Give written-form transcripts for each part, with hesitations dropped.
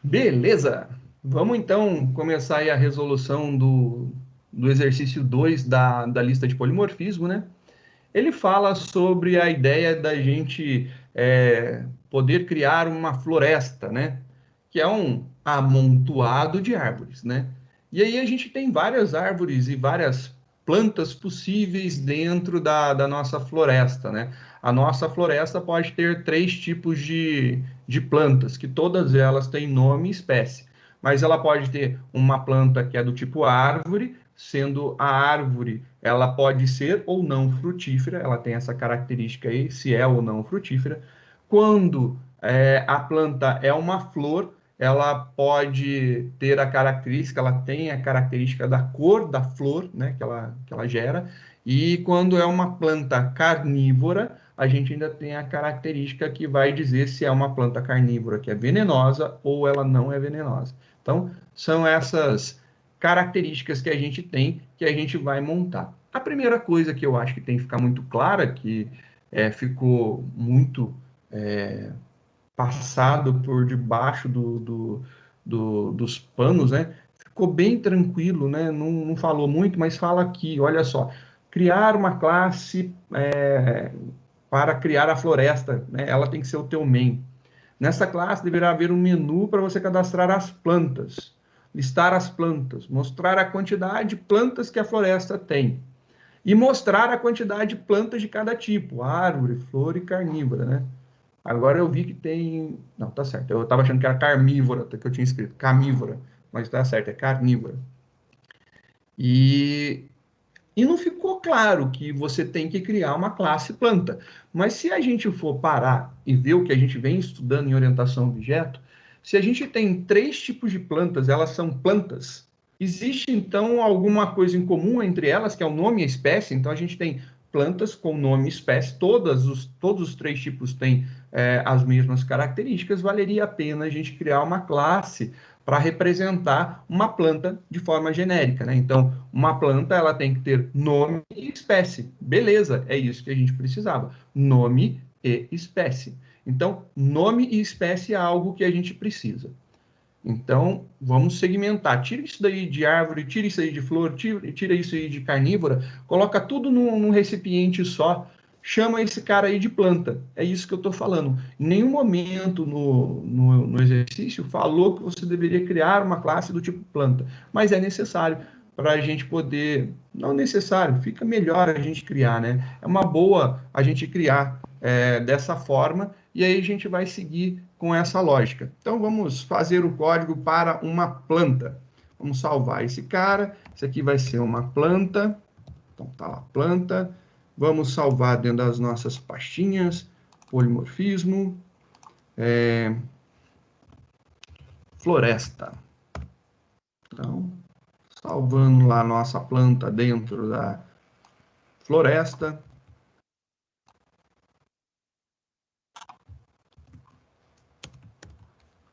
Beleza! Vamos então começar aí a resolução do exercício 2 da lista de polimorfismo, né? Ele fala sobre a ideia da gente poder criar uma floresta, né? Que é um amontoado de árvores, né? E aí a gente tem várias árvores e várias plantas possíveis dentro da nossa floresta, né? A nossa floresta pode ter três tipos de plantas, que todas elas têm nome e espécie. Mas ela pode ter uma planta que é do tipo árvore, sendo a árvore, ela pode ser ou não frutífera, ela tem essa característica aí, se é ou não frutífera. Quando a planta é uma flor, ela pode ter a característica, ela tem a característica da cor da flor, né, que ela gera, e quando é uma planta carnívora, a gente ainda tem a característica que vai dizer se é uma planta carnívora que é venenosa ou ela não é venenosa. Então, são essas características que a gente tem, que a gente vai montar. A primeira coisa que eu acho que tem que ficar muito clara, que ficou muito é, passado por debaixo dos panos, né? Ficou bem tranquilo, né? Não falou muito, mas fala aqui, olha só, criar uma classe para criar a floresta, né? Ela tem que ser o teu main. Nessa classe deverá haver um menu para você cadastrar as plantas, listar as plantas, mostrar a quantidade de plantas que a floresta tem e mostrar a quantidade de plantas de cada tipo, árvore, flor e carnívora, né? Agora eu vi que tem. Não, tá certo. Eu estava achando que era carnívora, que eu tinha escrito carnívora, mas tá certo, é carnívora. E, e não ficou claro que você tem que criar uma classe planta. Mas se a gente for parar e ver o que a gente vem estudando em orientação a objeto, se a gente tem três tipos de plantas, elas são plantas, existe então alguma coisa em comum entre elas, que é o nome e a espécie? Então a gente tem plantas com nome e espécie, todos os três tipos têm as mesmas características, valeria a pena a gente criar uma classe para representar uma planta de forma genérica, né? Então, uma planta ela tem que ter nome e espécie. Beleza, é isso que a gente precisava. Nome e espécie. Então, nome e espécie é algo que a gente precisa. Então, vamos segmentar. Tira isso daí de árvore, tira isso aí de flor, tira isso aí de carnívora, coloca tudo num recipiente só, chama esse cara aí de planta. É isso que eu estou falando. Em nenhum momento no exercício falou que você deveria criar uma classe do tipo planta, mas é necessário para a gente poder. Não necessário, fica melhor a gente criar, né? É uma boa a gente criar dessa forma e aí a gente vai seguir com essa lógica. Então vamos fazer o código para uma planta. Vamos salvar esse cara. Isso aqui vai ser uma planta. Então tá lá, planta. Vamos salvar dentro das nossas pastinhas. Polimorfismo. Floresta. Então, salvando lá a nossa planta dentro da floresta.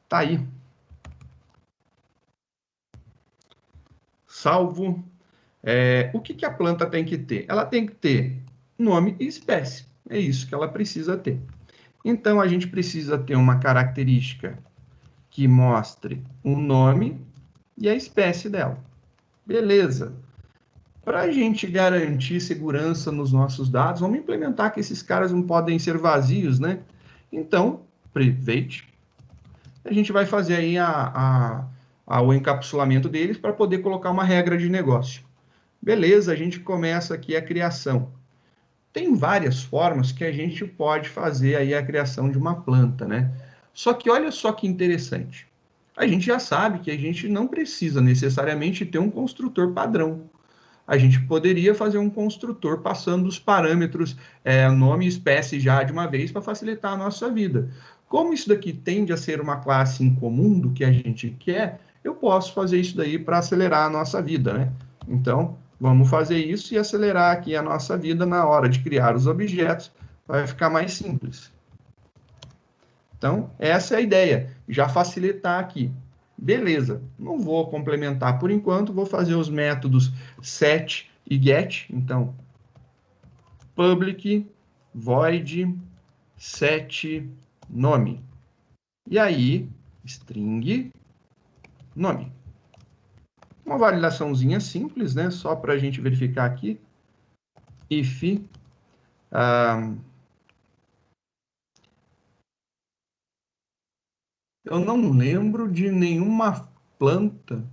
Tá aí. Salvo. O que a planta tem que ter? Ela tem que ter nome e espécie. É isso que ela precisa ter. Então, a gente precisa ter uma característica que mostre o nome e a espécie dela. Beleza. Para a gente garantir segurança nos nossos dados, vamos implementar que esses caras não podem ser vazios, né? Então, private, a gente vai fazer aí o encapsulamento deles para poder colocar uma regra de negócio. Beleza, a gente começa aqui a criação. Tem várias formas que a gente pode fazer aí a criação de uma planta, né? Só que olha só que interessante. A gente já sabe que a gente não precisa necessariamente ter um construtor padrão. A gente poderia fazer um construtor passando os parâmetros, nome e espécie já de uma vez para facilitar a nossa vida. Como isso daqui tende a ser uma classe em comum do que a gente quer, eu posso fazer isso daí para acelerar a nossa vida, né? Então, vamos fazer isso e acelerar aqui a nossa vida na hora de criar os objetos, vai ficar mais simples. Então, essa é a ideia, já facilitar aqui. Beleza, não vou complementar por enquanto, vou fazer os métodos set e get. Então, public void set nome. E aí, string nome. Uma validaçãozinha simples, né? Só para a gente verificar aqui. If eu não lembro de nenhuma planta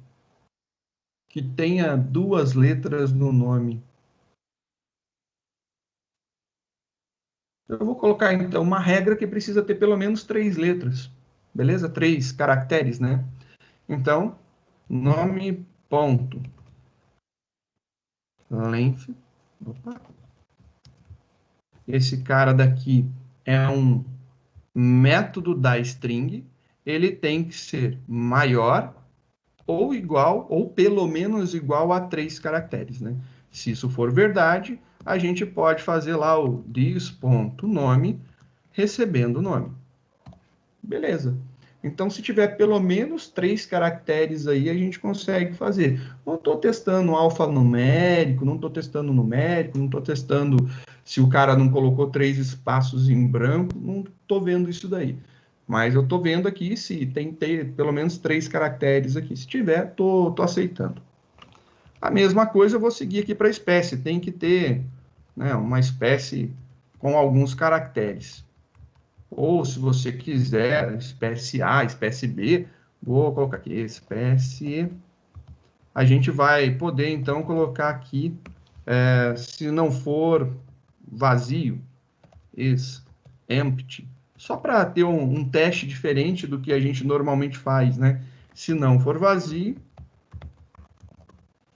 que tenha 2 letras no nome. Eu vou colocar, então, uma regra que precisa ter pelo menos 3 letras. Beleza? 3 caracteres, né? Então, nome, ponto, length. Opa. Esse cara daqui é um método da string. Ele tem que ser maior ou igual, ou pelo menos igual a 3 caracteres, né? Se isso for verdade, a gente pode fazer lá o this.nome recebendo o nome. Beleza. Então, se tiver pelo menos 3 caracteres aí, a gente consegue fazer. Não estou testando alfanumérico, não estou testando numérico, não estou testando se o cara não colocou 3 espaços em branco, não estou vendo isso daí. Mas eu estou vendo aqui se tem que ter pelo menos 3 caracteres aqui. Se tiver, estou aceitando. A mesma coisa eu vou seguir aqui para a espécie. Tem que ter, né, uma espécie com alguns caracteres. Ou, se você quiser, espécie A, espécie B, vou colocar aqui, espécie. A gente vai poder, então, colocar aqui, se não for vazio, is empty, só para ter um teste diferente do que a gente normalmente faz, né? Se não for vazio,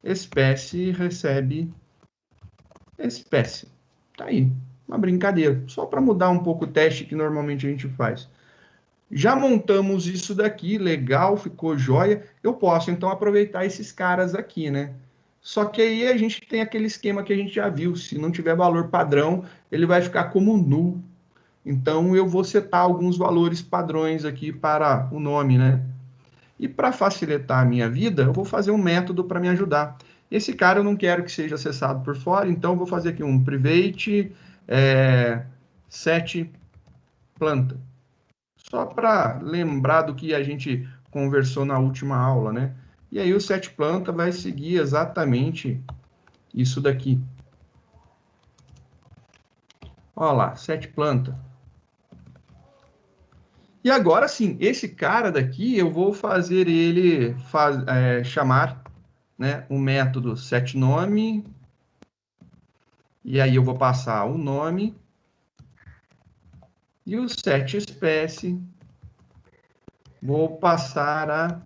espécie recebe espécie. Tá aí, uma brincadeira, só para mudar um pouco o teste que normalmente a gente faz. Já montamos isso daqui, legal, ficou joia. Eu posso, então, aproveitar esses caras aqui, né? Só que aí a gente tem aquele esquema que a gente já viu. Se não tiver valor padrão, ele vai ficar como null. Então, eu vou setar alguns valores padrões aqui para o nome, né? E para facilitar a minha vida, eu vou fazer um método para me ajudar. Esse cara eu não quero que seja acessado por fora, então eu vou fazer aqui um private set planta. Só para lembrar do que a gente conversou na última aula, né? E aí o set planta vai seguir exatamente isso daqui. Olha lá, set planta. E agora sim, esse cara daqui eu vou fazer ele chamar, né, o método setNome. E aí eu vou passar o nome e o setEspécie. Vou passar a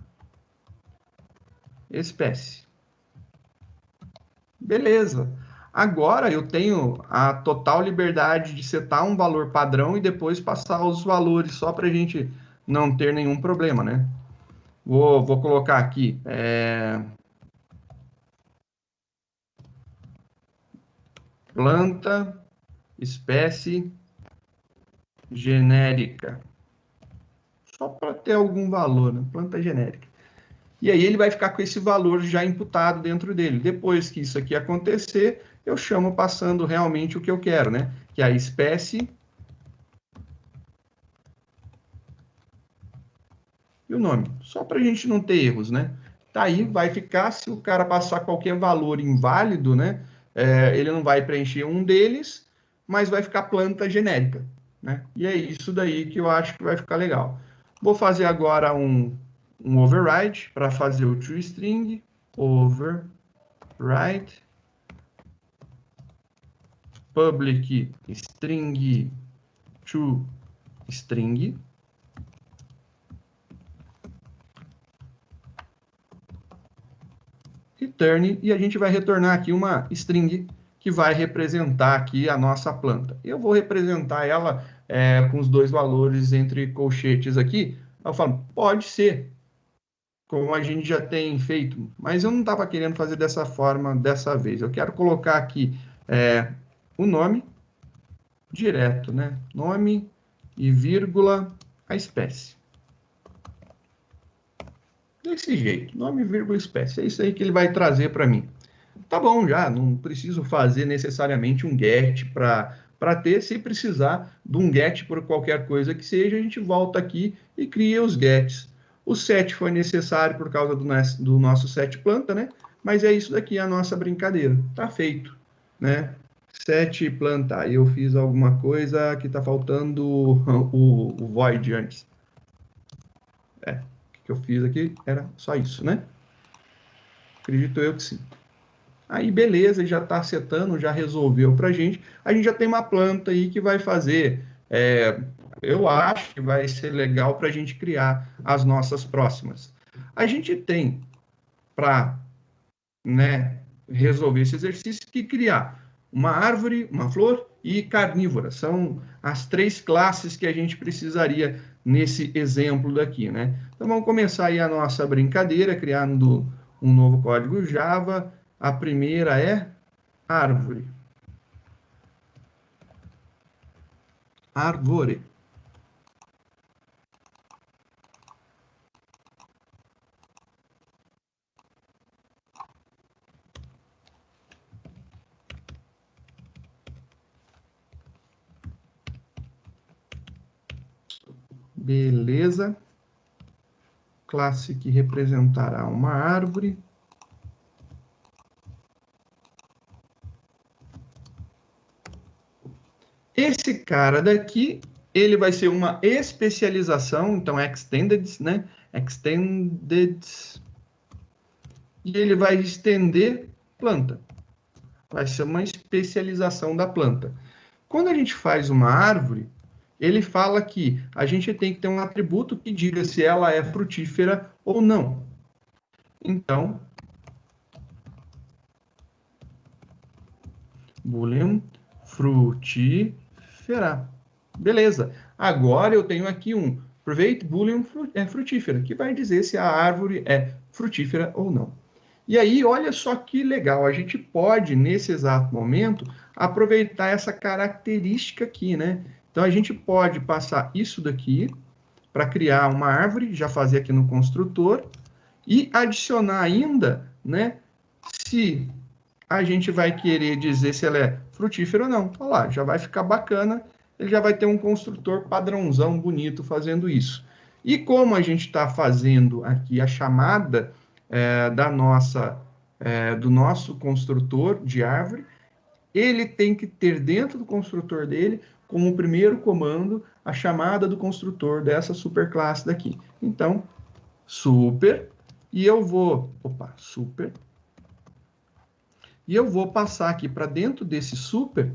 espécie. Beleza. Agora eu tenho a total liberdade de setar um valor padrão e depois passar os valores, só para a gente não ter nenhum problema, né? Vou colocar aqui, planta, espécie genérica. Só para ter algum valor, né? Planta genérica. E aí ele vai ficar com esse valor já imputado dentro dele. Depois que isso aqui acontecer, eu chamo passando realmente o que eu quero, né? Que é a espécie e o nome. Só para a gente não ter erros, né? Tá aí, vai ficar, se o cara passar qualquer valor inválido, né? Ele não vai preencher um deles, mas vai ficar planta genérica, né? E é isso daí que eu acho que vai ficar legal. Vou fazer agora um override para fazer o toString, override, public string toString, return, e a gente vai retornar aqui uma string que vai representar aqui a nossa planta. Eu vou representar ela com os 2 valores entre colchetes aqui. Eu falo, pode ser, como a gente já tem feito, mas eu não estava querendo fazer dessa forma dessa vez. Eu quero colocar aqui o nome direto, né? Nome e vírgula a espécie. Desse jeito, nome, vírgula, espécie. É isso aí que ele vai trazer para mim. Tá bom já, não preciso fazer necessariamente um get para ter. Se precisar de um get por qualquer coisa que seja, a gente volta aqui e cria os gets. O set foi necessário por causa do nosso set planta, né? Mas é isso daqui a nossa brincadeira. Tá feito, né? Set planta. Eu fiz alguma coisa que tá faltando o void antes. O que eu fiz aqui era só isso, né? Acredito eu que sim. Aí, beleza, já está setando, já resolveu para a gente. A gente já tem uma planta aí que vai fazer. Eu acho que vai ser legal para a gente criar as nossas próximas. A gente tem para, né, resolver esse exercício que criar uma árvore, uma flor e carnívora. São as três classes que a gente precisaria nesse exemplo daqui, né? Então vamos começar aí a nossa brincadeira, criando um novo código Java. A primeira é árvore. Árvore. Beleza. Classe que representará uma árvore. Esse cara daqui, ele vai ser uma especialização, então extended, né? Extended. E ele vai estender planta. Vai ser uma especialização da planta. Quando a gente faz uma árvore, ele fala que a gente tem que ter um atributo que diga se ela é frutífera ou não. Então, boolean frutífera. Beleza. Agora eu tenho aqui um private boolean frutífera, que vai dizer se a árvore é frutífera ou não. E aí, olha só que legal, a gente pode, nesse exato momento, aproveitar essa característica aqui, né? Então, a gente pode passar isso daqui para criar uma árvore, já fazer aqui no construtor, e adicionar ainda, né, se a gente vai querer dizer se ela é frutífera ou não. Olha lá, já vai ficar bacana, ele já vai ter um construtor padrãozão bonito fazendo isso. E como a gente está fazendo aqui a chamada do nosso construtor de árvore, ele tem que ter dentro do construtor dele, como primeiro comando, a chamada do construtor dessa superclasse daqui. Então, super, e eu vou, super, e eu vou passar aqui para dentro desse super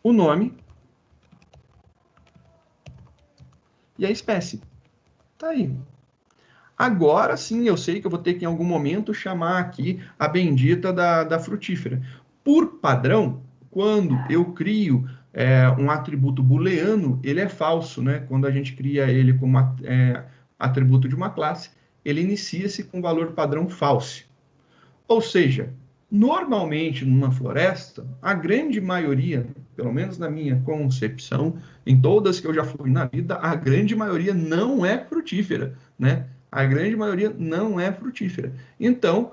o nome e a espécie. Tá aí. Agora sim, eu sei que eu vou ter que em algum momento chamar aqui a bendita da frutífera. Por padrão, quando eu crio um atributo booleano, ele é falso, né? Quando a gente cria ele como atributo de uma classe, ele inicia-se com valor padrão false. Ou seja, normalmente numa floresta, a grande maioria, pelo menos na minha concepção, em todas que eu já fui na vida, a grande maioria não é frutífera, né? A grande maioria não é frutífera. Então,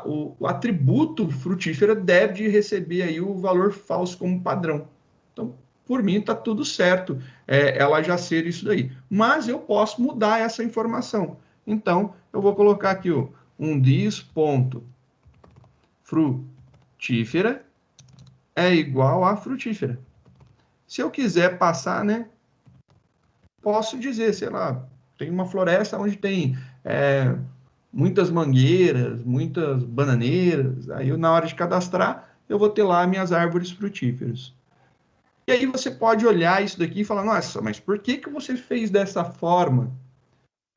o atributo frutífera deve receber aí o valor falso como padrão. Então, por mim, está tudo certo ela já ser isso daí. Mas eu posso mudar essa informação. Então, eu vou colocar aqui um dis.frutífera é igual a frutífera. Se eu quiser passar, né, posso dizer, sei lá, tem uma floresta onde tem muitas mangueiras, muitas bananeiras, aí eu, na hora de cadastrar, eu vou ter lá minhas árvores frutíferas. E aí você pode olhar isso daqui e falar, nossa, mas por que você fez dessa forma?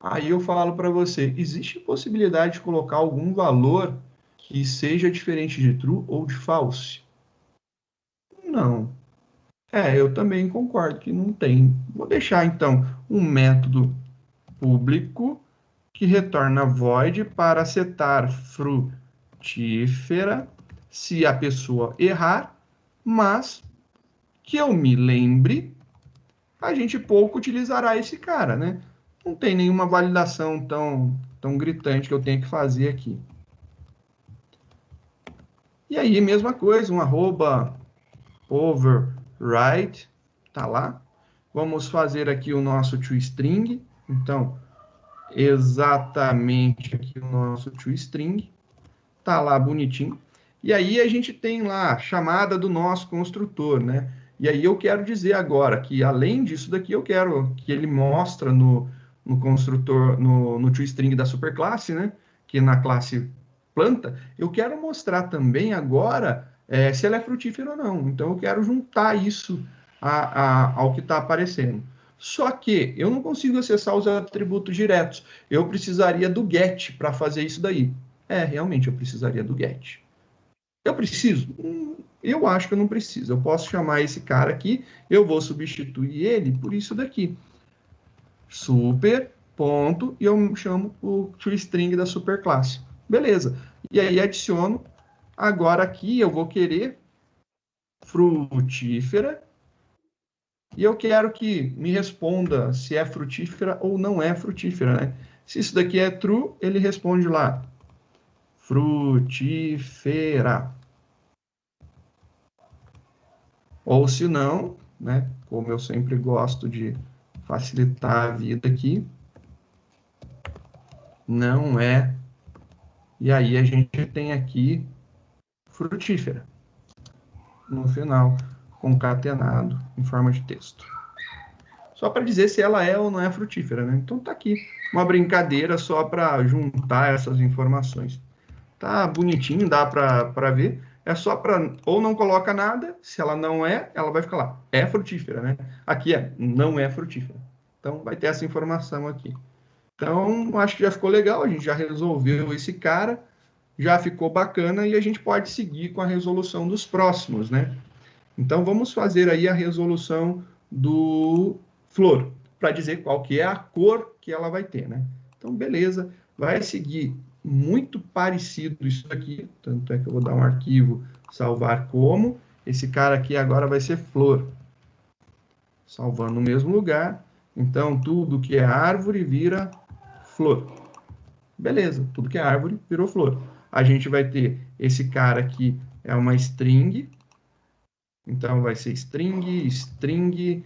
Aí eu falo para você, existe possibilidade de colocar algum valor que seja diferente de true ou de false? Não. Eu também concordo que não tem. Vou deixar então um método público que retorna void para setar frutífera se a pessoa errar, mas que eu me lembre, a gente pouco utilizará esse cara, né? Não tem nenhuma validação tão gritante que eu tenha que fazer aqui. E aí, mesma coisa, um arroba override, tá lá. Vamos fazer aqui o nosso toString, Então, exatamente aqui o nosso toString, tá lá bonitinho. E aí a gente tem lá a chamada do nosso construtor, né? E aí eu quero dizer agora que, além disso daqui, eu quero que ele mostre no construtor, no toString da superclasse, né? Que na classe planta, eu quero mostrar também agora se ela é frutífera ou não. Então eu quero juntar isso ao que está aparecendo. Só que eu não consigo acessar os atributos diretos. Eu precisaria do get para fazer isso daí. Realmente eu precisaria do get. Eu preciso? Eu acho que eu não preciso. Eu posso chamar esse cara aqui, eu vou substituir ele por isso daqui. Super, ponto, e eu chamo o toString da superclasse. Beleza. E aí adiciono. Agora aqui eu vou querer frutífera. E eu quero que me responda se é frutífera ou não é frutífera, né? Se isso daqui é true, ele responde lá. Frutífera. Ou se não, né, como eu sempre gosto de facilitar a vida aqui, não é. E aí a gente tem aqui frutífera no final, concatenado em forma de texto. Só para dizer se ela é ou não é frutífera, né? Então tá aqui uma brincadeira só para juntar essas informações. Tá bonitinho, dá para ver. É só para ou não coloca nada, se ela não é, ela vai ficar lá. É frutífera, né? Aqui não é frutífera. Então vai ter essa informação aqui. Então, acho que já ficou legal, a gente já resolveu esse cara, já ficou bacana e a gente pode seguir com a resolução dos próximos, né? Então, vamos fazer aí a resolução do flor, para dizer qual que é a cor que ela vai ter, né? Então, beleza, vai seguir muito parecido isso aqui, tanto é que eu vou dar um arquivo, salvar como, esse cara aqui agora vai ser flor, salvando no mesmo lugar, então tudo que é árvore vira flor. Beleza, tudo que é árvore virou flor. A gente vai ter esse cara aqui, é uma string, então vai ser string,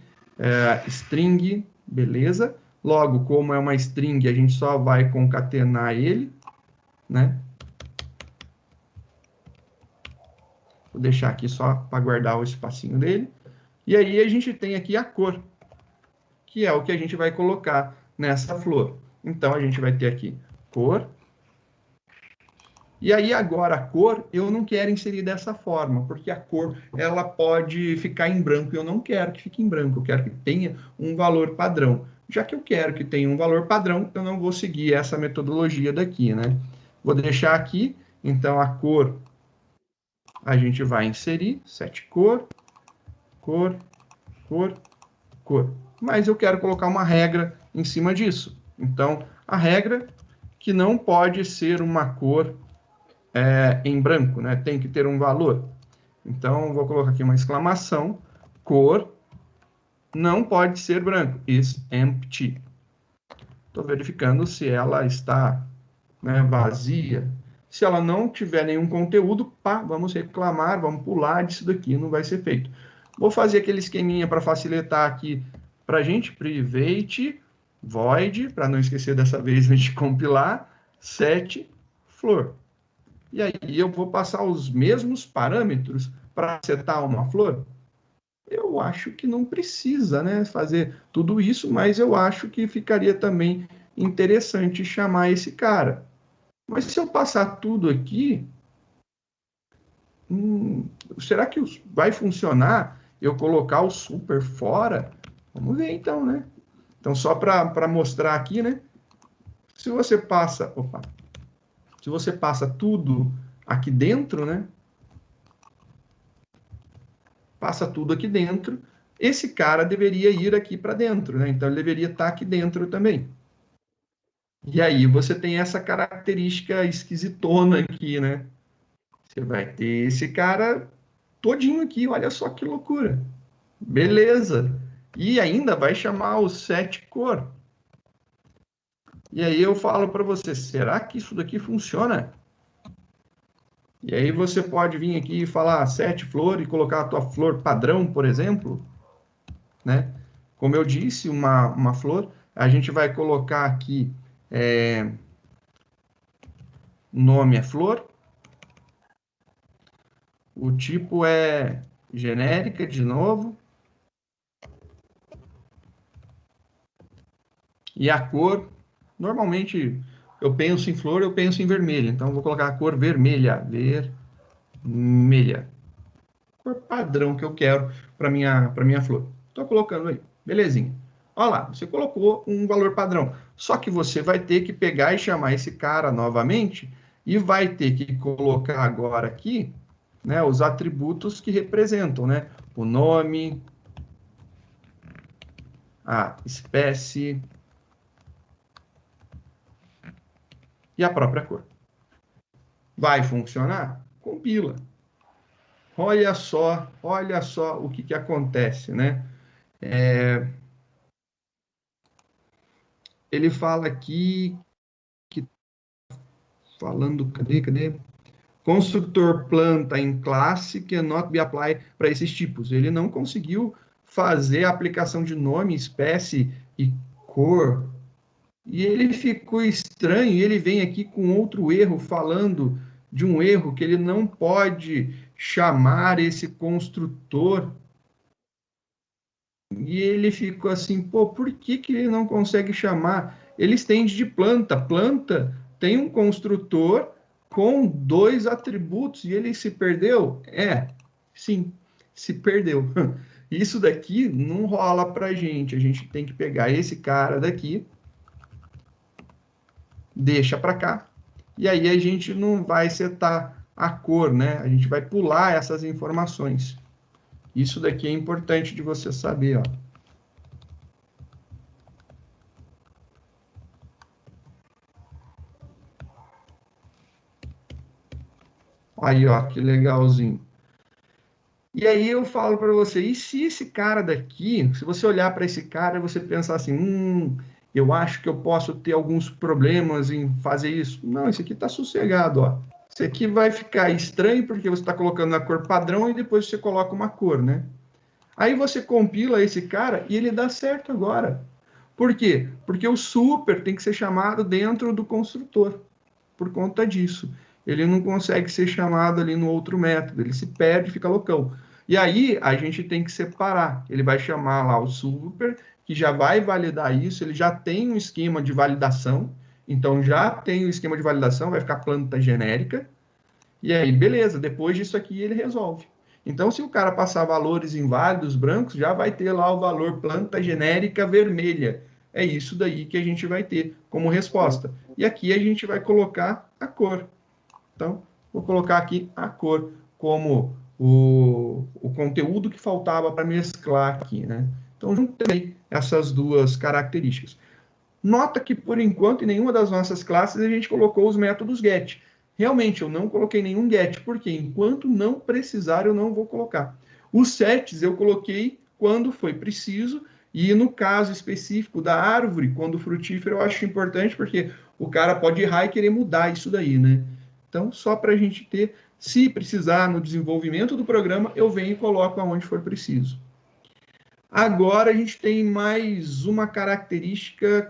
beleza? Logo, como é uma string, a gente só vai concatenar ele, né? Vou deixar aqui só para guardar o espacinho dele. E aí a gente tem aqui a cor, que é o que a gente vai colocar nessa flor. Então a gente vai ter aqui cor. E aí agora a cor eu não quero inserir dessa forma, porque a cor ela pode ficar em branco e eu não quero que fique em branco, eu quero que tenha um valor padrão. Já que eu quero que tenha um valor padrão, eu não vou seguir essa metodologia daqui, né? Vou deixar aqui, então a cor a gente vai inserir, set cor, cor, cor, cor. Mas eu quero colocar uma regra em cima disso. Então, a regra que não pode ser uma cor em branco, né? Tem que ter um valor. Então, vou colocar aqui uma exclamação, cor não pode ser branco, is empty. Estou verificando se ela está, né, vazia. Se ela não tiver nenhum conteúdo, pá, vamos reclamar, vamos pular disso daqui, não vai ser feito. Vou fazer aquele esqueminha para facilitar aqui para a gente, private, void, para não esquecer dessa vez a gente compilar, set, flor. E aí eu vou passar os mesmos parâmetros para setar uma flor? Eu acho que não precisa, né, fazer tudo isso, mas eu acho que ficaria também interessante chamar esse cara. Mas se eu passar tudo aqui, será que vai funcionar eu colocar o super fora? Vamos ver então, né? Então, só para mostrar aqui, né? Se você passa, se você passa tudo aqui dentro, né? Passa tudo aqui dentro, esse cara deveria ir aqui para dentro, né? Então ele deveria estar aqui dentro também. E aí você tem essa característica esquisitona aqui, né? Você vai ter esse cara todinho aqui, olha só que loucura. Beleza. E ainda vai chamar o set cor. E aí eu falo para você, será que isso daqui funciona? E aí você pode vir aqui e falar set flor e colocar a tua flor padrão, por exemplo, né? Como eu disse, uma flor A gente vai colocar aqui, nome é flor, o tipo é genérica, de novo, e a cor, normalmente eu penso em flor, eu penso em vermelho, então vou colocar a cor vermelha, vermelha, cor padrão que eu quero para minha flor. Estou colocando aí, belezinha. Olha lá, você colocou um valor padrão, só que você vai ter que pegar e chamar esse cara novamente e vai ter que colocar agora aqui, né, os atributos que representam, né, o nome, a espécie e a própria cor. Vai funcionar? Compila. Olha só o que acontece, né? Ele fala aqui, que falando, cadê? Construtor planta em classe cannot be applied para esses tipos. Ele não conseguiu fazer a aplicação de nome, espécie e cor. E ele ficou estranho, e ele vem aqui com outro erro, falando de um erro que ele não pode chamar esse construtor. E ele ficou assim, pô, por que que ele não consegue chamar? Ele estende de planta. Planta tem um construtor com dois atributos e ele se perdeu? Sim, se perdeu. Isso daqui não rola para a gente tem que pegar esse cara daqui, deixa para cá, e aí a gente não vai setar a cor, né? A gente vai pular essas informações. Isso daqui é importante de você saber, ó. Aí, ó, que legalzinho. E aí eu falo para você, e se esse cara daqui, se você olhar para esse cara e você pensar assim, eu acho que eu posso ter alguns problemas em fazer isso. Não, esse aqui está sossegado, ó. Esse aqui vai ficar estranho porque você está colocando a cor padrão e depois você coloca uma cor, né? Aí você compila esse cara e ele dá certo agora. Por quê? Porque o super tem que ser chamado dentro do construtor. Por conta disso. Ele não consegue ser chamado ali no outro método, ele se perde, fica loucão. E aí a gente tem que separar. Ele vai chamar lá o super, que já vai validar isso, ele já tem um esquema de validação, então já tem o esquema de validação, vai ficar planta genérica, e aí beleza, depois disso aqui ele resolve. Então, se o cara passar valores inválidos brancos, já vai ter lá o valor planta genérica vermelha. É isso daí que a gente vai ter como resposta. E aqui a gente vai colocar a cor. Então, vou colocar aqui a cor como o conteúdo que faltava para mesclar aqui, né? Então, juntei essas duas características. Nota que, por enquanto, em nenhuma das nossas classes a gente colocou os métodos get. Realmente, eu não coloquei nenhum get, porque enquanto não precisar, eu não vou colocar. Os sets eu coloquei quando foi preciso, e no caso específico da árvore, quando frutífero, eu acho importante, porque o cara pode errar e querer mudar isso daí, né? Então, só para a gente ter, se precisar no desenvolvimento do programa, eu venho e coloco aonde for preciso. Agora a gente tem mais uma característica,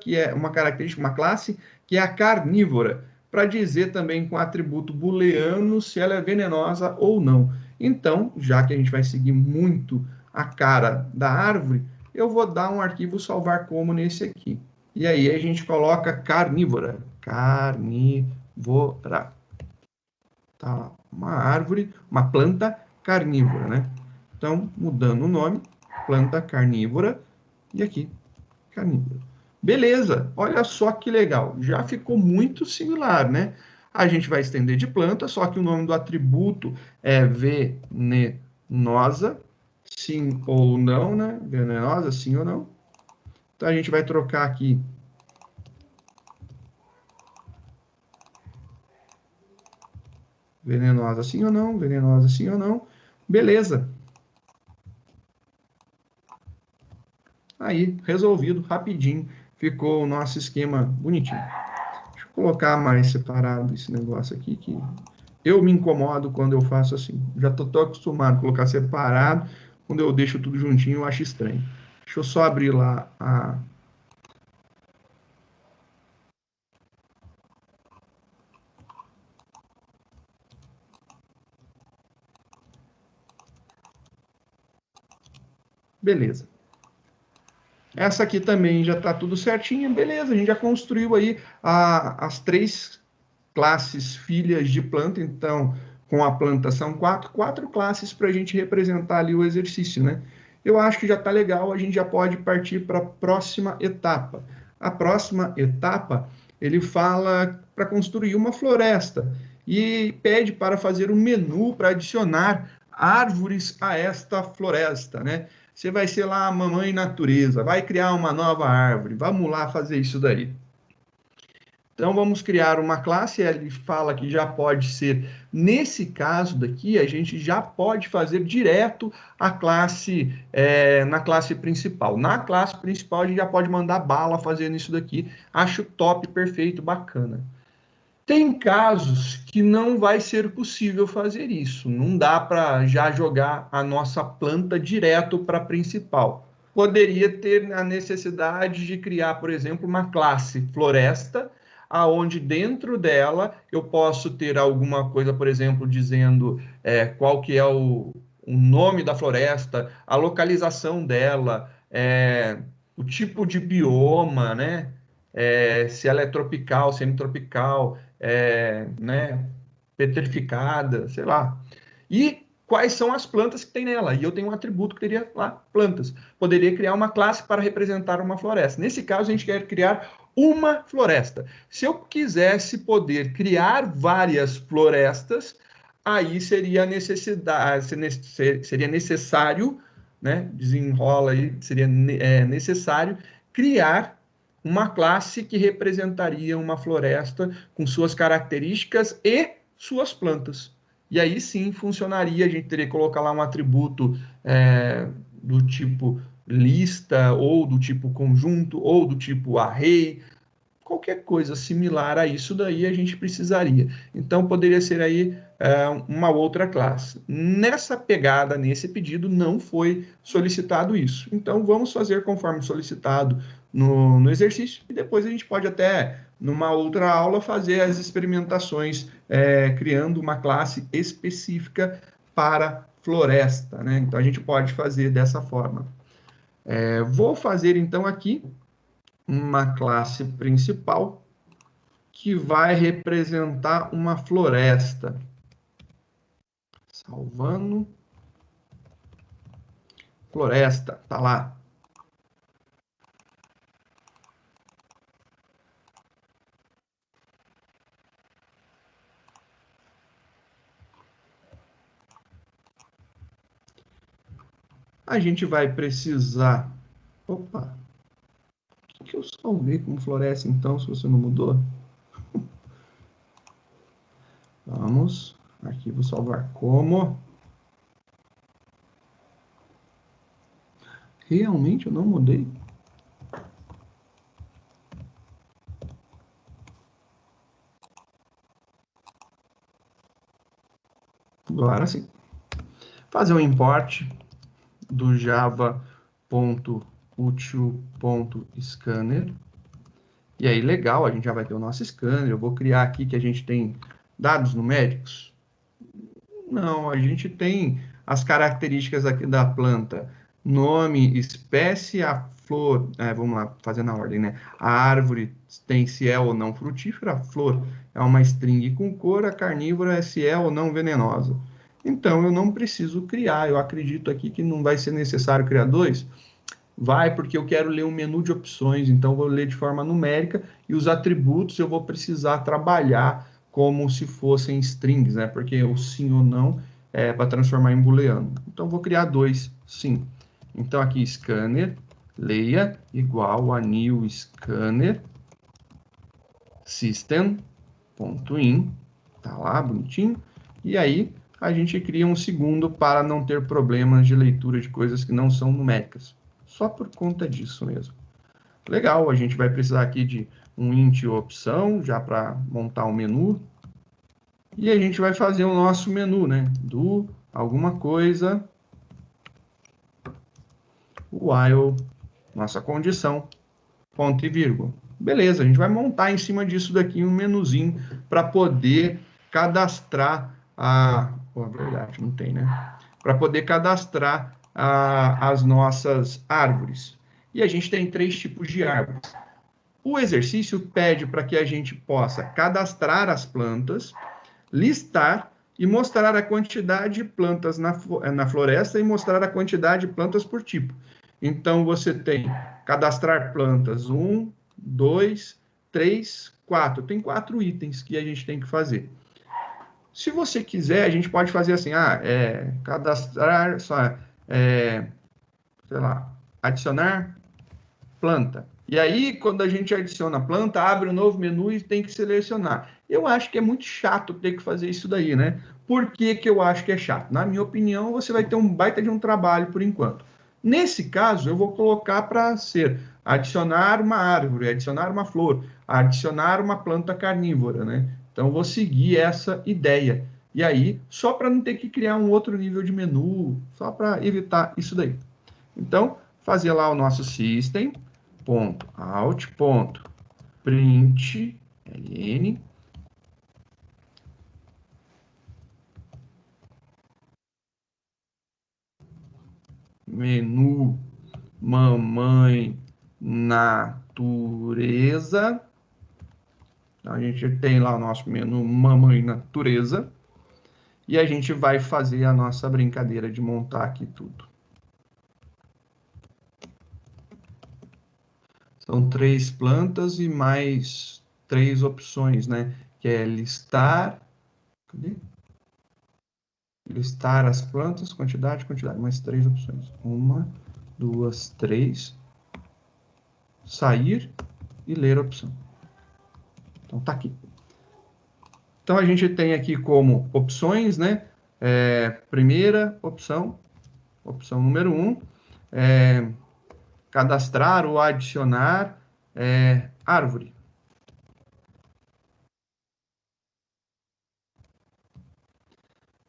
uma classe, que é a carnívora, para dizer também com atributo booleano se ela é venenosa ou não. Então, já que a gente vai seguir muito a cara da árvore, eu vou dar um arquivo salvar como nesse aqui. E aí a gente coloca carnívora. Carnívora. Tá, uma árvore, uma planta carnívora, né? Então, mudando o nome, planta carnívora, e aqui, carnívora. Beleza, olha só que legal, já ficou muito similar, né? A gente vai estender de planta, só que o nome do atributo é venenosa, sim ou não, né? Venenosa, sim ou não. Então, a gente vai trocar aqui venenosa, sim ou não, venenosa, sim ou não. Beleza. Aí, resolvido, rapidinho, ficou o nosso esquema bonitinho. Deixa eu colocar mais separado esse negócio aqui, que eu me incomodo quando eu faço assim. Já tô acostumado a colocar separado, quando eu deixo tudo juntinho eu acho estranho. Deixa eu só abrir lá Beleza. Essa aqui também já está tudo certinho. Beleza, a gente já construiu aí as 3 classes filhas de planta. Então, com a planta são 4 classes para a gente representar ali o exercício, né? Eu acho que já está legal, a gente já pode partir para a próxima etapa. A próxima etapa, ele fala para construir uma floresta e pede para fazer um menu para adicionar árvores a esta floresta, né? Você vai ser lá a mamãe natureza, vai criar uma nova árvore, vamos lá fazer isso daí. Então, vamos criar uma classe, ele fala que já pode ser, nesse caso daqui, a gente já pode fazer direto a classe, na classe principal. Na classe principal, a gente já pode mandar bala fazendo isso daqui. Acho top, perfeito, bacana. Tem casos que não vai ser possível fazer isso. Não dá para já jogar a nossa planta direto para a principal. Poderia ter a necessidade de criar, por exemplo, uma classe floresta, aonde dentro dela eu posso ter alguma coisa, por exemplo, dizendo qual que é o nome da floresta, a localização dela, o tipo de bioma, né? Se ela é tropical, semitropical, né, petrificada, sei lá. E quais são as plantas que tem nela. E eu tenho um atributo que teria lá plantas. Poderia criar uma classe para representar uma floresta. Nesse caso, a gente quer criar uma floresta. Se eu quisesse poder criar várias florestas, aí seria necessidade, seria necessário, né? Desenrola aí, seria necessário criar uma classe que representaria uma floresta com suas características e suas plantas. E aí sim funcionaria, a gente teria que colocar lá um atributo do tipo lista, ou do tipo conjunto, ou do tipo array, qualquer coisa similar a isso daí a gente precisaria. Então poderia ser aí uma outra classe. Nessa pegada, nesse pedido, não foi solicitado isso. Então vamos fazer conforme solicitado no exercício, e depois a gente pode até, numa outra aula, fazer as experimentações criando uma classe específica para floresta, né? Então a gente pode fazer dessa forma. Vou fazer então aqui uma classe principal que vai representar uma floresta. Salvando. Floresta, tá lá. A gente vai precisar... Opa! O que eu salvei como floresta, então, se você não mudou? Vamos. Arquivo salvar como. Realmente eu não mudei? Agora sim. Fazer um import do java.util.scanner. E aí, legal, a gente já vai ter o nosso scanner. Eu vou criar aqui que a gente tem dados numéricos. Não, a gente tem as características aqui da planta. Nome, espécie, a flor. Vamos lá, fazer na ordem, né? A árvore tem se é ou não frutífera. A flor é uma string com cor. A carnívora é se é ou não venenosa. Então, eu não preciso criar. Eu acredito aqui que não vai ser necessário criar dois. Vai, porque eu quero ler um menu de opções, então eu vou ler de forma numérica, e os atributos eu vou precisar trabalhar como se fossem strings, né? Porque o sim ou não é para transformar em booleano. Então, vou criar dois sim. Então, aqui, scanner, leia, igual a new scanner, system.in, tá lá, bonitinho. E aí, a gente cria um segundo para não ter problemas de leitura de coisas que não são numéricas. Só por conta disso mesmo. Legal, a gente vai precisar aqui de um int opção, já para montar um menu. E a gente vai fazer o nosso menu, né? Do alguma coisa, while, nossa condição, ponto e vírgula. Beleza, a gente vai montar em cima disso daqui um menuzinho para poder cadastrar a... Pô, verdade, não tem, né? Para poder cadastrar as nossas árvores. E a gente tem 3 tipos de árvores. O exercício pede para que a gente possa cadastrar as plantas, listar e mostrar a quantidade de plantas na floresta e mostrar a quantidade de plantas por tipo. Então, você tem cadastrar plantas, 1, 2, 3, 4. Tem 4 itens que a gente tem que fazer. Se você quiser, a gente pode fazer assim, cadastrar, sei lá, adicionar planta. E aí, quando a gente adiciona a planta, abre um novo menu e tem que selecionar. Eu acho que é muito chato ter que fazer isso daí, né? Por que que eu acho que é chato? Na minha opinião, você vai ter um baita de um trabalho por enquanto. Nesse caso, eu vou colocar para ser adicionar uma árvore, adicionar uma flor, adicionar uma planta carnívora, né? Então, vou seguir essa ideia. E aí, só para não ter que criar um outro nível de menu, só para evitar isso daí. Então, fazer lá o nosso system.out.println menu mamãe natureza. A gente tem lá o nosso menu mamãe natureza e a gente vai fazer a nossa brincadeira de montar aqui tudo. São 3 plantas e mais 3 opções, né? Que é listar. Cadê? Listar as plantas, quantidade, mais 3 opções. 1, 2, 3. Sair e ler a opção. Então, tá aqui. Então, a gente tem aqui como opções, né? Primeira opção, opção número 1, cadastrar ou adicionar árvore.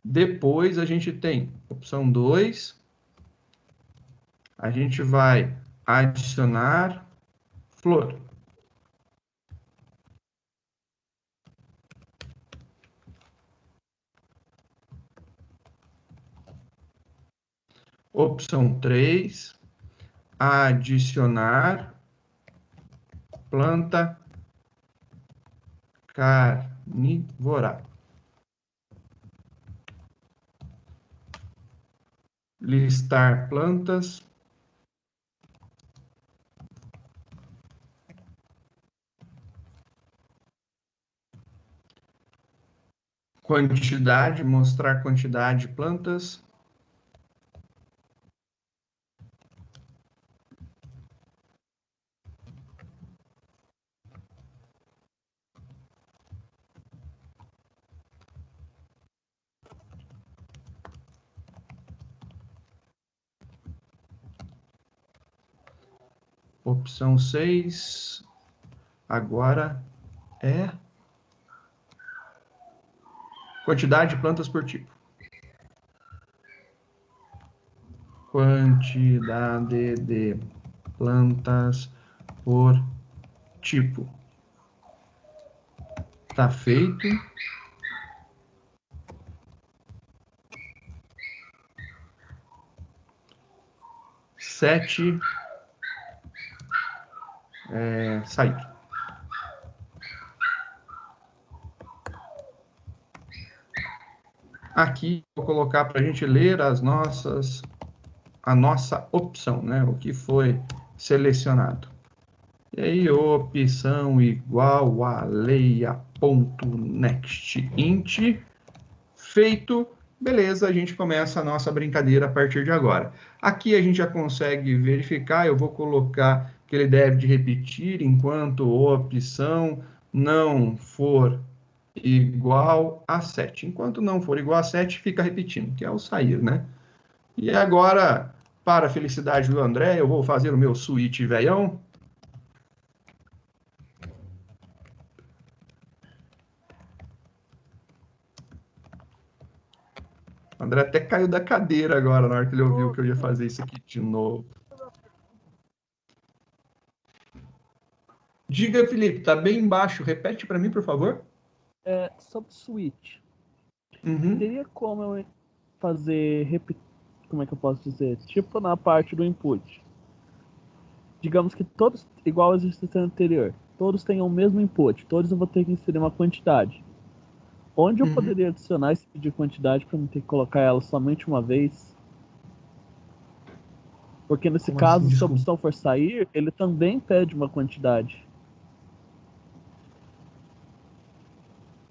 Depois, a gente tem opção 2, a gente vai adicionar flor. Opção 3, adicionar planta carnívora. Listar plantas. Quantidade, mostrar quantidade de plantas. Opção 6, agora é quantidade de plantas por tipo. Quantidade de plantas por tipo. Tá feito. Sete. Sair. Aqui vou colocar para a gente ler a nossa opção, né? O que foi selecionado. E aí, opção igual a leia.next int. Feito. Beleza, a gente começa a nossa brincadeira a partir de agora. Aqui a gente já consegue verificar, eu vou colocar que ele deve de repetir enquanto a opção não for igual a 7. Enquanto não for igual a 7, fica repetindo, que é o sair, né? E agora, para a felicidade do André, eu vou fazer o meu switch velhão. O André até caiu da cadeira agora, na hora que ele ouviu que eu ia fazer isso aqui de novo. Diga, Felipe, tá bem embaixo. Repete para mim, por favor. Sobre switch. Uhum. Teria como eu fazer como é que eu posso dizer? Tipo na parte do input. Digamos que todos, igual ao exercício anterior, todos tenham o mesmo input, todos eu vou ter que inserir uma quantidade. Onde eu poderia adicionar esse pedido de quantidade para não ter que colocar ela somente uma vez? Porque nesse Como caso, assim? se a Desculpa. opção for sair, ele também pede uma quantidade.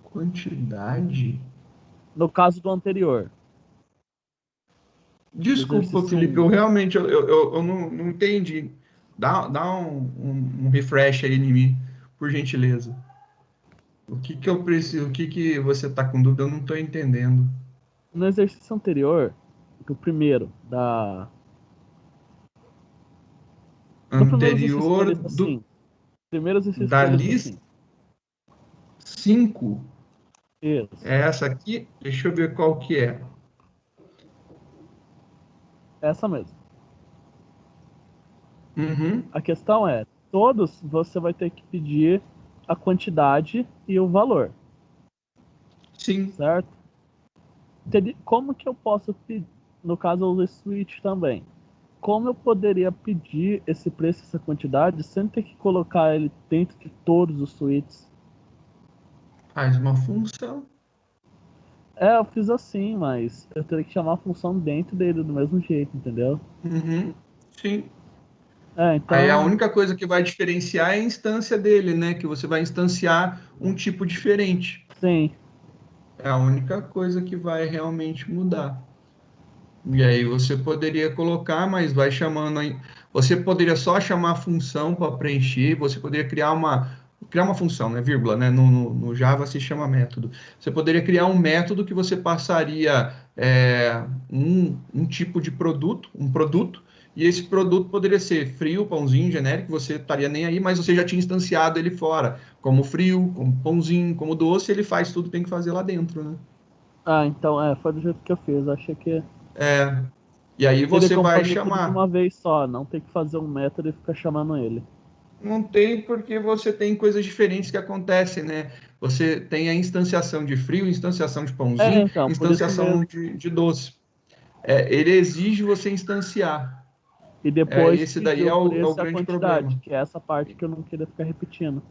Quantidade? No caso do anterior. Desculpa, Exercício Felipe, 1. eu realmente eu não entendi. Dá um refresh aí em mim, por gentileza. O que que eu preciso? O que que você está com dúvida? Eu não estou entendendo. No exercício anterior, do primeiro, do primeiro exercício da Anterior lista 5. Primeiro exercício da da lista lista 5. 5 Isso. é essa aqui. Deixa eu ver qual que é. Essa mesmo. Uhum, A questão é, todos você vai ter que pedir a quantidade e o valor, sim. certo? Como que eu posso pedir, no caso eu uso switch também, como eu poderia pedir esse preço, essa quantidade, sem ter que colocar ele dentro de todos os suítes? Faz uma função. É, eu fiz assim, mas eu teria que chamar a função dentro dele do mesmo jeito, entendeu? Uhum, sim. É, Aí a então, única coisa que vai diferenciar é a instância dele, né? Que você vai instanciar um tipo diferente. sim. É a única coisa que vai realmente mudar. E aí você poderia colocar, mas vai chamando aí. Você poderia só chamar a função para preencher, você poderia criar uma função, né? Vírgula, né? No Java se chama método. Você poderia criar um método que você passaria um tipo de produto, um produto, e esse produto poderia ser frio, pãozinho, genérico, você estaria nem aí, mas você já tinha instanciado ele fora, como frio, como pãozinho, como doce, ele faz tudo, tem que fazer lá dentro, né? Ah, então, foi do jeito que eu fiz. Eu achei que E aí teria você como vai fazer tudo de chamar. uma vez só, não ter que fazer um método e ficar chamando ele. Não tem, porque você tem coisas diferentes que acontecem, né? Você tem a instanciação de frio, instanciação de É, pãozinho, então, por isso instanciação mesmo. de doce. Ele exige você instanciar. E depois Esse daí pedir é o o preço e a grande problema. quantidade, que é essa parte que eu não queria ficar repetindo.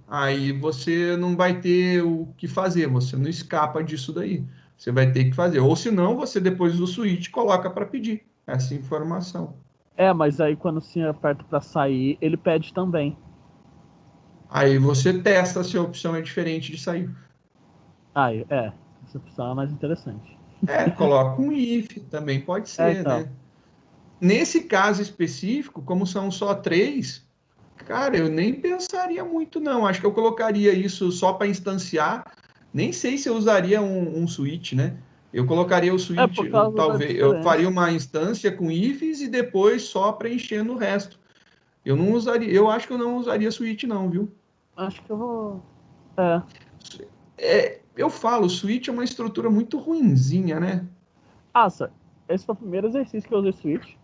Aí você não vai ter o que fazer, você não escapa disso daí. Você vai ter que fazer. Ou senão, você depois do switch coloca para pedir essa informação. É, mas aí quando o senhor aperta para sair, ele pede também. Aí você testa se a opção é diferente de sair. Essa opção é mais interessante. Coloca um if, também pode É, ser, então. né? Nesse caso específico, como são só três, cara, eu nem pensaria muito, não. Acho que eu colocaria isso só para instanciar. Nem sei se eu usaria um switch, né? Eu colocaria o É switch, por causa da talvez, eu faria diferença. uma instância com ifs e depois só preenchendo o resto. Eu não usaria, eu acho que eu não usaria switch, não, viu? Acho que eu vou. É. Eu falo, switch é uma estrutura muito ruinzinha, né? Ah, sir, esse foi o primeiro exercício que eu usei Switch.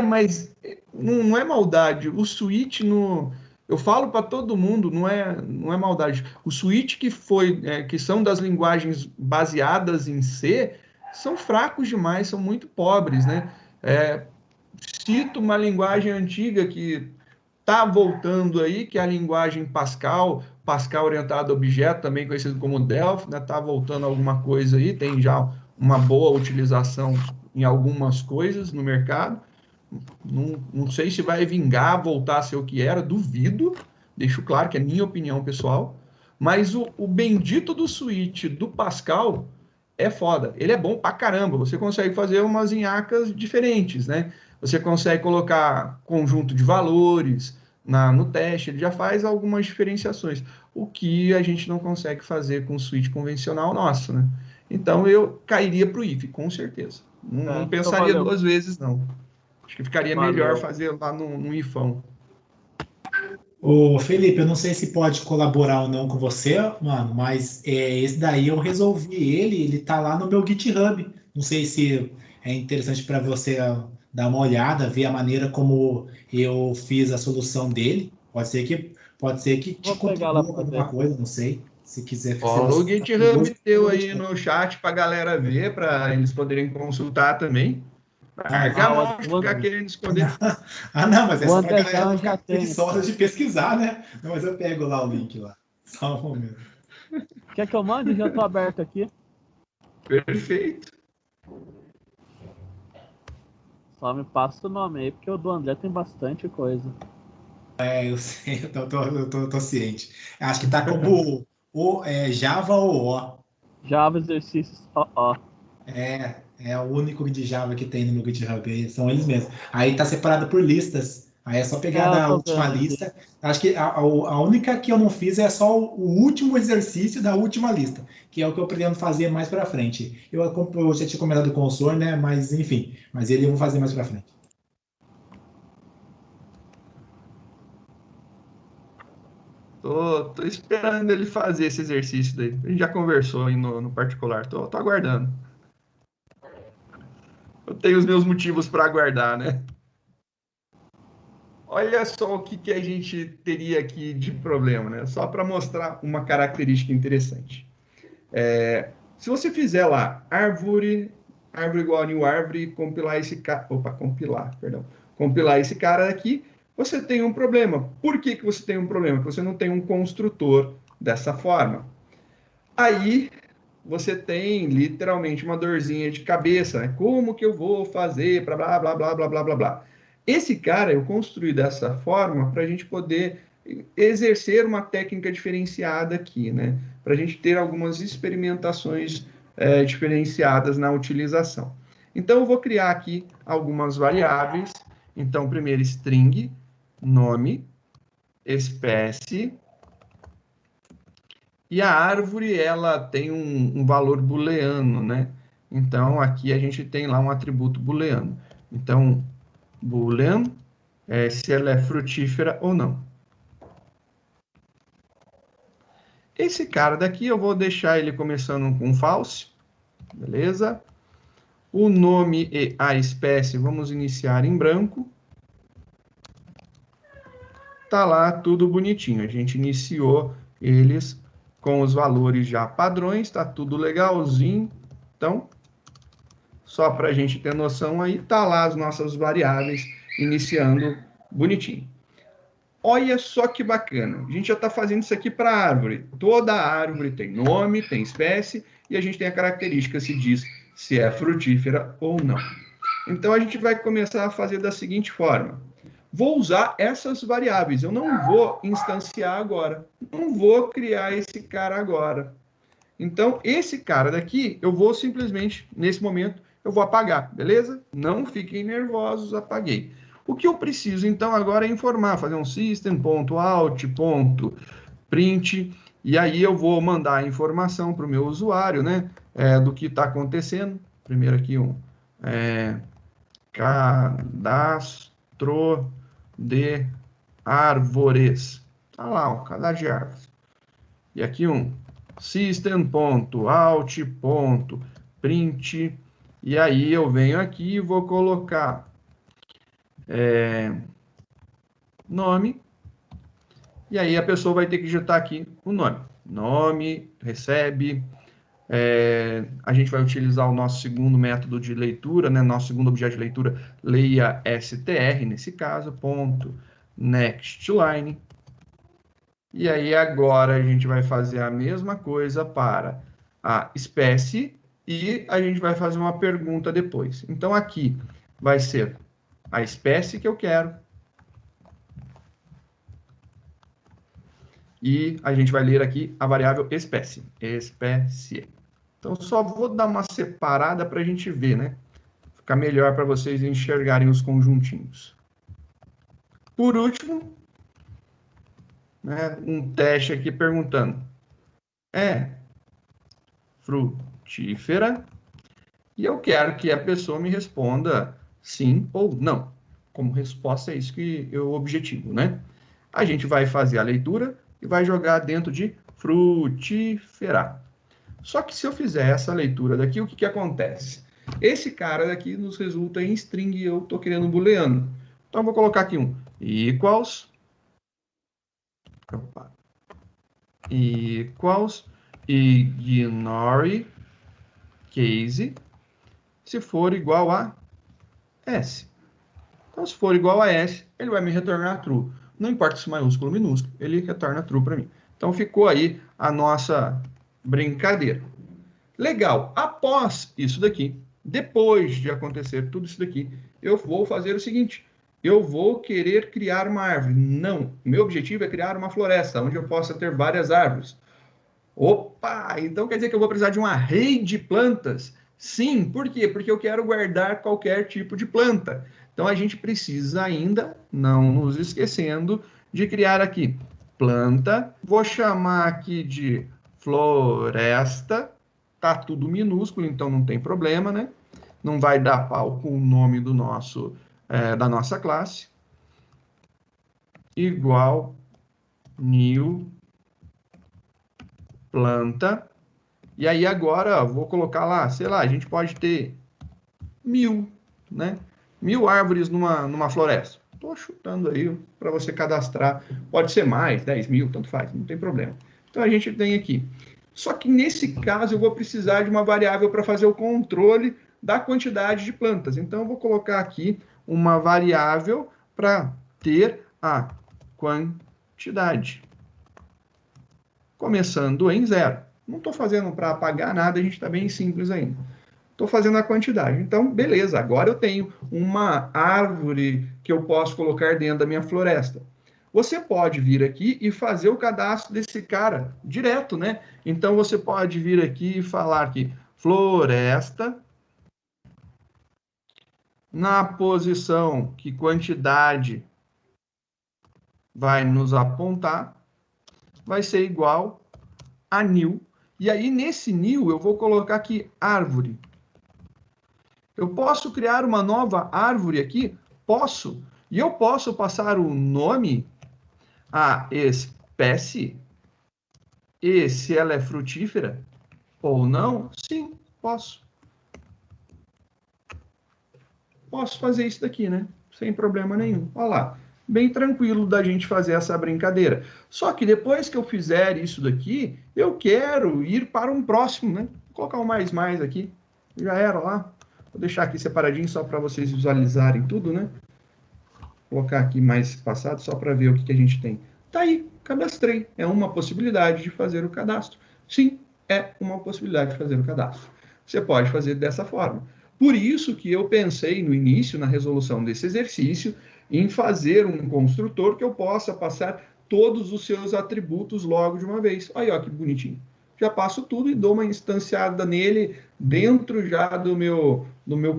Mas não é maldade. O Switch no. Eu falo para todo mundo, não é maldade. O Switch que são das linguagens baseadas em C, são fracos demais, são muito pobres, né? É, Cito uma linguagem antiga que está voltando aí, que é a linguagem Pascal, Pascal orientado a objeto, também conhecido como Delphi, né? Está voltando alguma coisa aí, tem já uma boa utilização em algumas coisas no mercado. Não sei se vai vingar, voltar a ser o que era, duvido. Deixo claro que é minha opinião pessoal. Mas o bendito do Switch do Pascal é foda. Ele é bom pra caramba. Você consegue fazer umas nhacas diferentes, né? Você consegue colocar conjunto de valores no teste, ele já faz algumas diferenciações. O que a gente não consegue fazer com o Switch convencional nosso, né? Então eu cairia para o if, com certeza. Não Então pensaria valeu. duas vezes, não. Acho que ficaria melhor Valeu. fazer lá no ifão. Ô, Felipe, eu não sei se pode colaborar ou não com você, mano, mas esse daí eu resolvi ele tá lá no meu GitHub. Não sei se é interessante para você dar uma olhada, ver a maneira como eu fiz a solução dele. Pode ser que te Vou pegar lá contribua com pra ver. alguma coisa, não sei. Se quiser... Cola o GitHub teu aí no chat para a galera ver, para eles poderem consultar também. Larga a mão de ficar querendo esconder. Ah, não, mas é só para a galera Andrezão não já ficar tem. preguiçosa de pesquisar, né? Não, mas eu pego lá o link lá. Só um momento. Quer que eu mande? Já tô aberto aqui. Perfeito. Só me passa o nome aí, porque o do André tem bastante coisa. É, eu sei, eu tô ciente. Acho que tá como Java ou O. Java exercícios, ó. É o único de Java que tem no meu GitHub, são eles mesmos. Aí tá separado por listas. Aí é só pegar Eu da tô última vendo aqui. lista. Acho que a única que eu não fiz é só o último exercício da última lista, que é o que eu pretendo fazer mais para frente. Eu já tinha comentado com o Sor, né? Mas enfim, mas ele eu vou fazer mais para frente. Tô esperando ele fazer esse exercício daí. A gente já conversou aí no particular. Tô aguardando. Eu tenho os meus motivos para aguardar, né? Olha só o que a gente teria aqui de problema, né? Só para mostrar uma característica interessante. Se você fizer lá árvore igual a new árvore, compilar esse cara, compilar esse cara aqui, você tem um problema. Por que você tem um problema? Porque você não tem um construtor dessa forma. Aí você tem literalmente uma dorzinha de cabeça, né? Como que eu vou fazer para blá blá blá blá blá blá blá. Esse cara eu construí dessa forma para a gente poder exercer uma técnica diferenciada aqui, né? Para a gente ter algumas experimentações diferenciadas na utilização. Então eu vou criar aqui algumas variáveis. Então primeiro string, nome, espécie. E a árvore, ela tem um valor booleano, né? Então, aqui a gente tem lá um atributo booleano. Então, boolean é se ela é frutífera ou não. Esse cara daqui, eu vou deixar ele começando com false, beleza? O nome e a espécie, vamos iniciar em branco. Tá lá tudo bonitinho. A gente iniciou eles com os valores já padrões, tá tudo legalzinho. Então, só para a gente ter noção aí, tá lá as nossas variáveis iniciando bonitinho. Olha só que bacana. A gente já está fazendo isso aqui para a árvore. Toda árvore tem nome, tem espécie, e a gente tem a característica se diz se é frutífera ou não. Então a gente vai começar a fazer da seguinte forma. Vou usar essas variáveis. Eu não vou instanciar agora. Não vou criar esse cara agora. Então, esse cara daqui, eu vou simplesmente, nesse momento, eu vou apagar, beleza? Não fiquem nervosos, apaguei. O que eu preciso, então, agora é informar, fazer um system.out.print, e aí eu vou mandar a informação para o meu usuário, né, do que está acontecendo. Primeiro aqui, cadastro de árvores. Tá lá, o cadastro de árvores. E aqui system.out.print, e aí eu venho aqui e vou colocar nome, e aí a pessoa vai ter que digitar aqui o nome. Nome, recebe, a gente vai utilizar o nosso segundo método de leitura, né? Nosso segundo objeto de leitura, leia str, nesse caso, ponto, next line. E aí agora a gente vai fazer a mesma coisa para a espécie e a gente vai fazer uma pergunta depois. Então aqui vai ser a espécie que eu quero e a gente vai ler aqui a variável espécie. Então só vou dar uma separada para a gente ver, né? Ficar melhor para vocês enxergarem os conjuntinhos. Por último, né, um teste aqui perguntando: é frutífera? E eu quero que a pessoa me responda sim ou não. Como resposta é isso que eu objetivo, né? A gente vai fazer a leitura e vai jogar dentro de frutífera. Só que se eu fizer essa leitura daqui, o que acontece? Esse cara daqui nos resulta em string e eu estou querendo um booleano. Então eu vou colocar aqui um equals. Opa. equals ignore case se for igual a S. Então, se for igual a S, ele vai me retornar true. Não importa se maiúsculo ou minúsculo, ele retorna true para mim. Então, ficou aí a nossa brincadeira. Legal. Após isso daqui, depois de acontecer tudo isso daqui, eu vou fazer o seguinte. Eu vou querer criar uma árvore. Não. Meu objetivo é criar uma floresta, onde eu possa ter várias árvores. Opa! Então quer dizer que eu vou precisar de um array de plantas? Sim. Por quê? Porque eu quero guardar qualquer tipo de planta. Então a gente precisa ainda, não nos esquecendo, de criar aqui planta. Vou chamar aqui de floresta. Tá tudo minúsculo, então não tem problema, né? Não vai dar pau com o nome do da nossa classe. Igual new planta. E aí agora, vou colocar lá, sei lá, a gente pode ter 1000, né? 1000 árvores numa floresta. Estou chutando aí para você cadastrar. Pode ser mais, 10.000, tanto faz, não tem problema. Então a gente tem aqui. Só que nesse caso eu vou precisar de uma variável para fazer o controle da quantidade de plantas. Então eu vou colocar aqui uma variável para ter a quantidade. Começando em 0. Não estou fazendo para apagar nada, a gente está bem simples ainda. Estou fazendo a quantidade. Então, beleza, agora eu tenho uma árvore que eu posso colocar dentro da minha floresta. Você pode vir aqui e fazer o cadastro desse cara direto, né? Então, você pode vir aqui e falar que floresta, na posição que quantidade vai nos apontar, vai ser igual a new. E aí, nesse new, eu vou colocar aqui árvore. Eu posso criar uma nova árvore aqui? Posso. E eu posso passar o nome, a espécie, e se ela é frutífera ou não? Sim, posso. Posso fazer isso daqui, né? Sem problema nenhum. Olha lá. Bem tranquilo da gente fazer essa brincadeira. Só que depois que eu fizer isso daqui, eu quero ir para um próximo, né? Vou colocar um mais aqui. Já era lá. Vou deixar aqui separadinho só para vocês visualizarem tudo, né? Vou colocar aqui mais passado só para ver o que a gente tem. Tá aí, cadastrei. É uma possibilidade de fazer o cadastro. Sim, é uma possibilidade de fazer o cadastro. Você pode fazer dessa forma. Por isso que eu pensei no início, na resolução desse exercício, em fazer um construtor que eu possa passar todos os seus atributos logo de uma vez. Olha ó, que bonitinho. Já passo tudo e dou uma instanciada nele dentro já do meu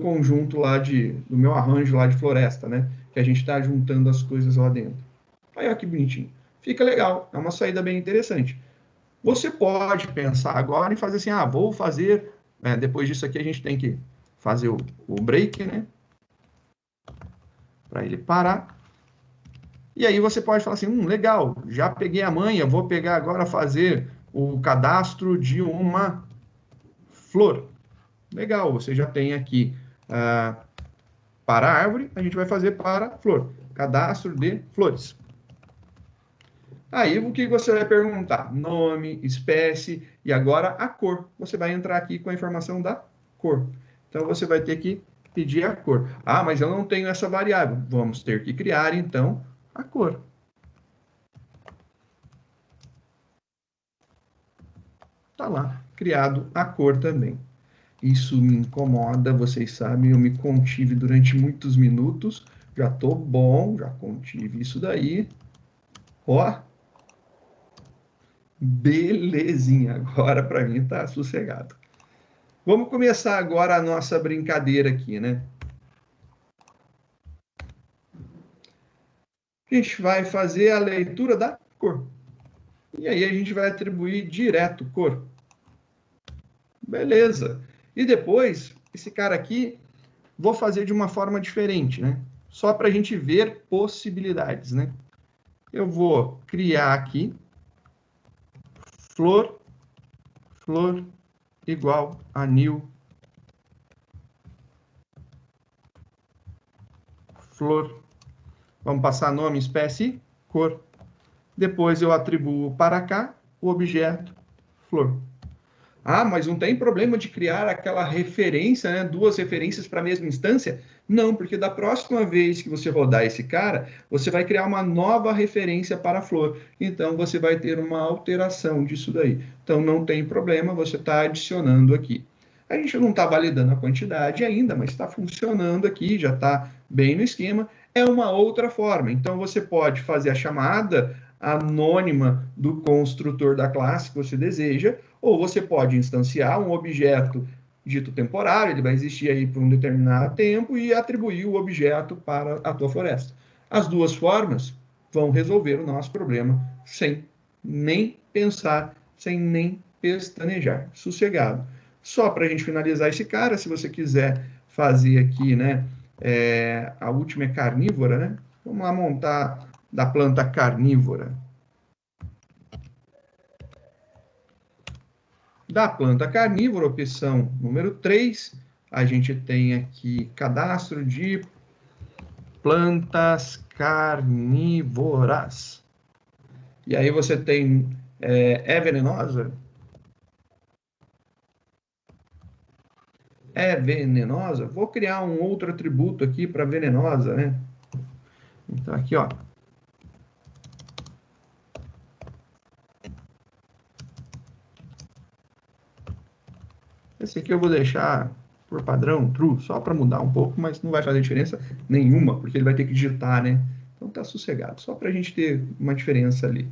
conjunto lá do meu arranjo lá de floresta, né? Que a gente está juntando as coisas lá dentro. Olha que bonitinho. Fica legal, é uma saída bem interessante. Você pode pensar agora em fazer assim, vou fazer, depois disso aqui a gente tem que fazer o break, né? Para ele parar. E aí você pode falar assim, legal, já peguei a manha, vou pegar agora fazer o cadastro de uma flor. Legal, você já tem aqui para a árvore, a gente vai fazer para a flor. Cadastro de flores. Aí o que você vai perguntar? Nome, espécie e agora a cor. Você vai entrar aqui com a informação da cor. Então você vai ter que pedir a cor. Mas eu não tenho essa variável. Vamos ter que criar então a cor. Tá lá, criado a cor também. Isso me incomoda, vocês sabem, eu me contive durante muitos minutos. Já tô bom, já contive isso daí. Ó, belezinha, agora para mim tá sossegado. Vamos começar agora a nossa brincadeira aqui, né? A gente vai fazer a leitura da cor. E aí a gente vai atribuir direto cor. Beleza. E depois, esse cara aqui, vou fazer de uma forma diferente, né? Só para a gente ver possibilidades, né? Eu vou criar aqui flor igual a new flor. Vamos passar nome, espécie, cor. Depois eu atribuo para cá o objeto flor. Ah, mas não tem problema de criar aquela referência, né? Duas referências para a mesma instância? Não, porque da próxima vez que você rodar esse cara, você vai criar uma nova referência para a flor. Então, você vai ter uma alteração disso daí. Então, não tem problema, você está adicionando aqui. A gente não está validando a quantidade ainda, mas está funcionando aqui, já está bem no esquema. É uma outra forma. Então, você pode fazer a chamada anônima do construtor da classe que você deseja, ou você pode instanciar um objeto dito temporário, ele vai existir aí por um determinado tempo, e atribuir o objeto para a tua floresta. As duas formas vão resolver o nosso problema sem nem pensar, sem nem pestanejar, sossegado. Só para a gente finalizar esse cara, se você quiser fazer aqui, né, a última é carnívora, né? Vamos lá montar da planta carnívora. Da planta carnívora, opção número 3, a gente tem aqui cadastro de plantas carnívoras. E aí você tem, é venenosa? É venenosa? Vou criar um outro atributo aqui para venenosa, né? Então aqui, ó. Esse aqui eu vou deixar por padrão true, só para mudar um pouco, mas não vai fazer diferença nenhuma, porque ele vai ter que digitar, né? Então tá sossegado, só para a gente ter uma diferença ali.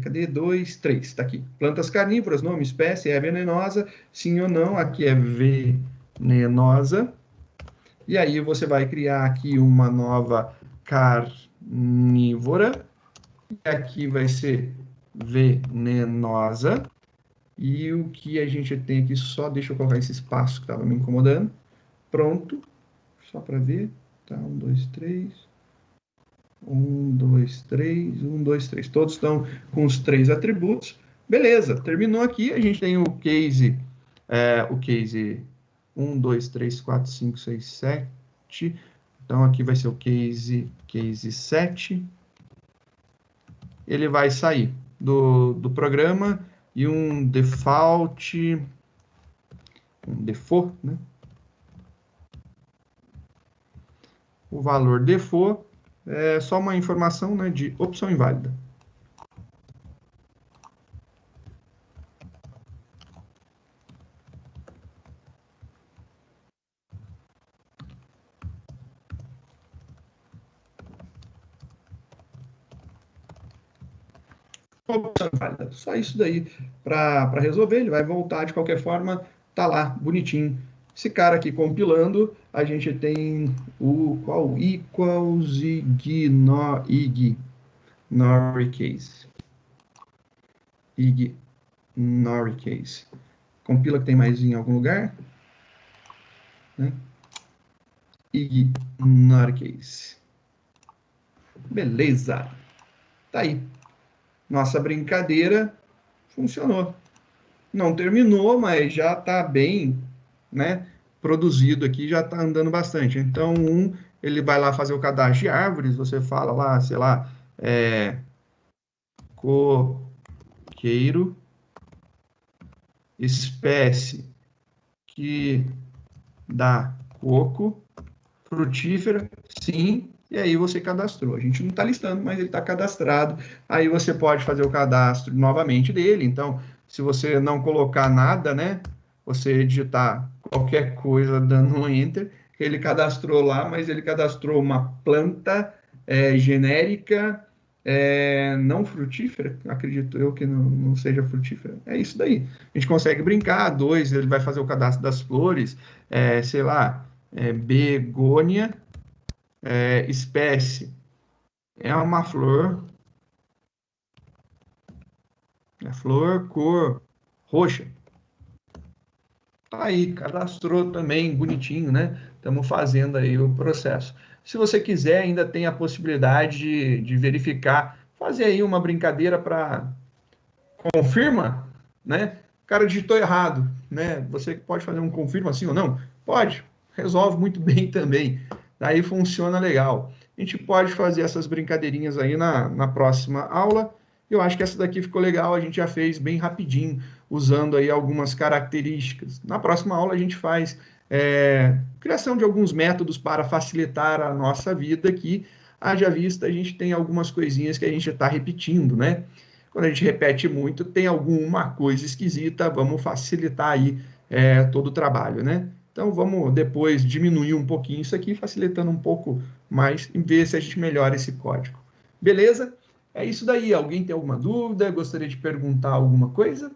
Cadê? 2, 3, tá aqui. Plantas carnívoras, nome, espécie, é venenosa, sim ou não, aqui é venenosa. E aí você vai criar aqui uma nova carnívora, e aqui vai ser venenosa. E o que a gente tem aqui, só deixa eu colocar esse espaço que estava me incomodando. Pronto, só para ver. Tá, 1, 2, 3. 1, 2, 3. 1, 2, 3. Todos estão com os 3 atributos. Beleza, terminou aqui. A gente tem o case 1, 2, 3, 4, 5, 6, 7. Então aqui vai ser o case 7. Ele vai sair do programa e um default, né? O valor default é só uma informação, né, de opção inválida. Opção inválida. Só isso daí para resolver. Ele vai voltar de qualquer forma, tá lá, bonitinho. Esse cara aqui compilando, a gente tem o qual equals ignore case. Ignore case. Compila que tem mais em algum lugar, né? Ignore case. Beleza. Tá aí. Nossa brincadeira funcionou. Não terminou, mas já está bem, né, produzido aqui, já está andando bastante. Então, ele vai lá fazer o cadastro de árvores, você fala lá, sei lá, coqueiro, espécie que dá coco, frutífera, sim, e aí você cadastrou. A gente não está listando, mas ele está cadastrado. Aí você pode fazer o cadastro novamente dele. Então, se você não colocar nada, né? Você digitar qualquer coisa dando um enter, ele cadastrou lá, mas ele cadastrou uma planta genérica, não frutífera. Acredito eu que não seja frutífera. É isso daí. A gente consegue brincar. 2, ele vai fazer o cadastro das flores, sei lá, begônia. Espécie é uma flor, flor, cor roxa. Tá aí, cadastrou também, bonitinho, né? Estamos fazendo aí o processo. Se você quiser, ainda tem a possibilidade de verificar, fazer aí uma brincadeira para confirma, né? O cara digitou errado, né? Você pode fazer um confirma sim ou não? Pode, resolve muito bem também. Daí funciona legal. A gente pode fazer essas brincadeirinhas aí na próxima aula. Eu acho que essa daqui ficou legal, a gente já fez bem rapidinho, usando aí algumas características. Na próxima aula a gente faz criação de alguns métodos para facilitar a nossa vida aqui. Haja vista, a gente tem algumas coisinhas que a gente está repetindo, né? Quando a gente repete muito, tem alguma coisa esquisita, vamos facilitar aí todo o trabalho, né? Então, vamos depois diminuir um pouquinho isso aqui, facilitando um pouco mais, e ver se a gente melhora esse código. Beleza? É isso daí. Alguém tem alguma dúvida? Gostaria de perguntar alguma coisa?